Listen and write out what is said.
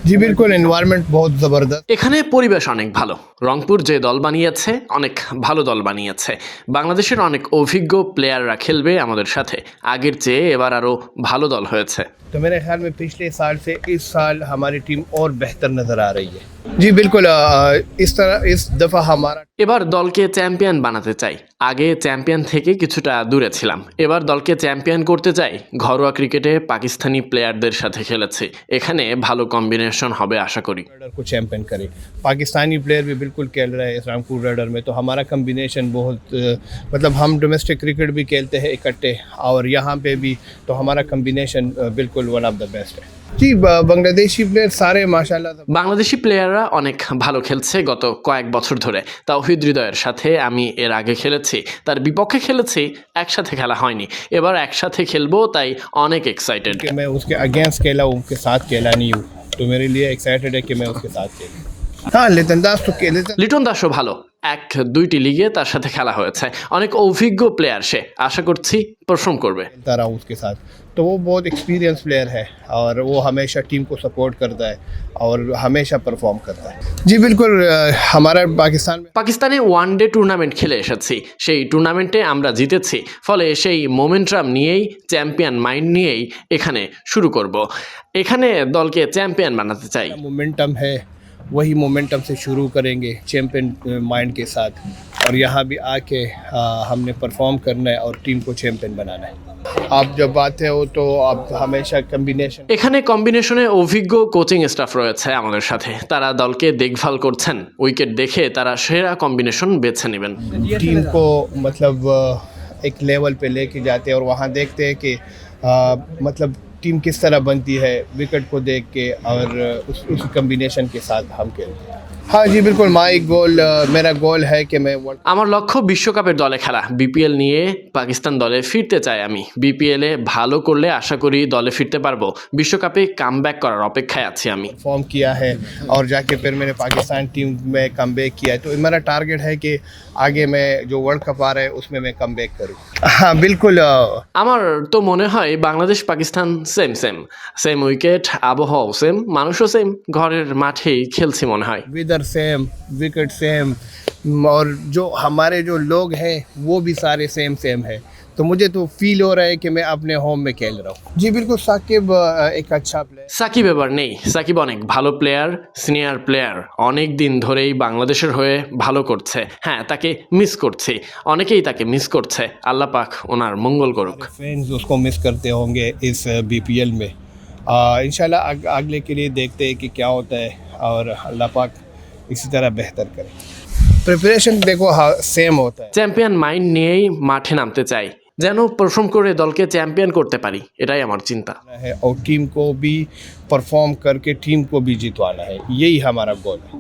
जी बिल्कुल, एनवायरनमेंट बहुत ज़बरदस्त। এখানে পরিবেশ অনেক ভালো। রংপুর যে দল বানিয়েছে অনেক ভালো দল বানিয়েছে। বাংলাদেশের অনেক অভিজ্ঞ প্লেয়াররা খেলবে আমাদের সাথে। আগের চেয়ে এবার আরও ভালো দল হয়েছে। तो मेरे ख्याल में पिछले साल से इस साल हमारी टीम और बेहतर नज़र आ रही है। जी बिल्कुल, इस दफ़ा हमारा এবার দলকে চ্যাম্পিয়ন বানাতে চাই। আগে চ্যাম্পিয়ন থেকে কিছুটা দূরে ছিলাম, এবার দলকে চ্যাম্পিয়ন করতে চাই। ঘরোয়া ক্রিকেটে পাকিস্তানি প্লেয়ারদের সাথে খেলেছি, এখানে ভালো কম্বিনেশন হবে আশা করি। राइडर को चैंपियन करे। पाकिस्तानी प्लेयर भी बिल्कुल खेल रहे हैं रामपुर राइडर में, तो हमारा कम्बिनेशन बहुत मतलब हम डोमेस्टिक क्रिकेट भी खेलते हैं इकट्ठे और यहाँ पे भी, तो हमारा कम्बिनेशन बिल्कुल वन ऑफ द बेस्ट है। जी बांग्लादेशी प्लेयर सारे माशाल्लाह বাংলাদেশি প্লেয়াররা অনেক ভালো খেলছে গত কয়েক বছর ধরে। তাওহিদ হৃদয়ের সাথে আমি এর আগে খেলেছি, তার বিপক্ষে খেলেছি, একসাথে খেলা হয়নি। এবার একসাথে খেলবো, তাই অনেক এক্সাইটেড। कि मैं उसके अगेंस्ट खेला हूँ, उनके साथ खेला नहीं हूँ, तो मेरे लिए एक्साइटेड है कि मैं उसके साथ खेलूँ। हाँ लिटन दास तो खेले थे। লিটন দাসও ভালো, এক দুইটি লিগে তার সাথে খেলা হয়েছে। অনেক অভিজ্ঞ প্লেয়ার সে, আশা করছি পারফর্ম করবে। खेलता रहा हूँ उसके साथ, तो वो बहुत एक्सपीरियंस प्लेयर है और वो हमेशा टीम को सपोर्ट करता है और हमेशा परफॉर्म करता है। जी बिल्कुल, हमारा पाकिस्तान में পাকিস্তানে ওয়ানডে টুর্নামেন্ট খেলে এসেছি, সেই টুর্নামেন্টে আমরা জিতেছি। ফলে সেই মোমেন্টাম নিয়েই, চ্যাম্পিয়ন মাইন্ড নিয়েই এখানে শুরু করব। এখানে দলকে চ্যাম্পিয়ন বানাতে চাই। मोमेंटम है, वही मोमेंटम से शुरू करेंगे चैम्पियन माइंड के साथ, और यहाँ भी आके हमने परफॉर्म करना है और टीम को चैम्पियन बनाना है। आप जब आते हो तो आप हमेशा कम्बिनेशन এখানে কম্বিনেশনে অভিজ্ঞ কোচিং স্টাফ রয়েছে আমাদের সাথে, তারা দলকে দেখভাল করছেন। উইকেট দেখে তারা সেরা কম্বিনেশন বেছে নেবেন। टीम को मतलब एक लेवल पे लेके जाते हैं और वहाँ देखते हैं कि मतलब टीम किस तरह बनती है विकेट को देख के, और उस कम्बिनेशन के साथ हम खेलते हैं। हाँ जी बिल्कुल, माई गोल मेरा गोल है कि मैं वर्ल्ड আমার লক্ষ্য বিশ্বকাপের দলে খেলা। বিপিএল নিয়ে পাকিস্তান দলে ফিরতে চাই আমি। বিপিএলে ভালো করলে আশা করি দলে ফিরতে পারবো। বিশ্বকাপে কামব্যাক করার অপেক্ষায় আছি আমি। परफॉर्म किया है और जाके फिर मैंने पाकिस्तान टीम में कमबैक किया है, तो मेरा टारगेट है कि आगे मैं जो वर्ल्ड कप आ रहा है उसमें मैं कमबैक करूँ। हाँ बिल्कुल, আমার তো মনে হয় Bangladesh Pakistan same same, same wicket, আবহাওয়াও সেম, মানুষও সেম, ঘরের মাঠেই খেলছি মনে হয়। वेदर सेम, विकेट सेम, और जो हमारे जो लोग हैं वो भी सारे सेम सेम है, तो मुझे तो फील हो रहा है कि मैं अपने होम में खेल रहा हूँ। जी बिल्कुल, साकिब एक अच्छा प्लेयर। সাকিব এবার নেই। সাকিব অনেক ভালো প্লেয়ার, সিনিয়র প্লেয়ার, অনেক দিন ধরেই বাংলাদেশের হয়ে ভালো করছে। হ্যাঁ, তাকে মিস করছি, অনেকেই তাকে মিস করছে। আল্লাহ পাক ওনার মঙ্গল করুক। फैंस उसको मिस करते होंगे इस बीपीएल में। इंशाल्लाह अगले के लिए देखते हैं कि क्या होता है, और अल्लाह पाक इसी तरह बेहतर करे। प्रिपरेशन देखो हाँ सेम होता है। চ্যাম্পিয়ন माइंड নিয়েই মাঠে নামতে চাই, যেন পারফর্ম করে দলকে চ্যাম্পিয়ন করতে পারি, এটাই আমার চিন্তা। है और टीम को भी परफॉर्म करके टीम को भी जितवाना है, यही हमारा गोल है।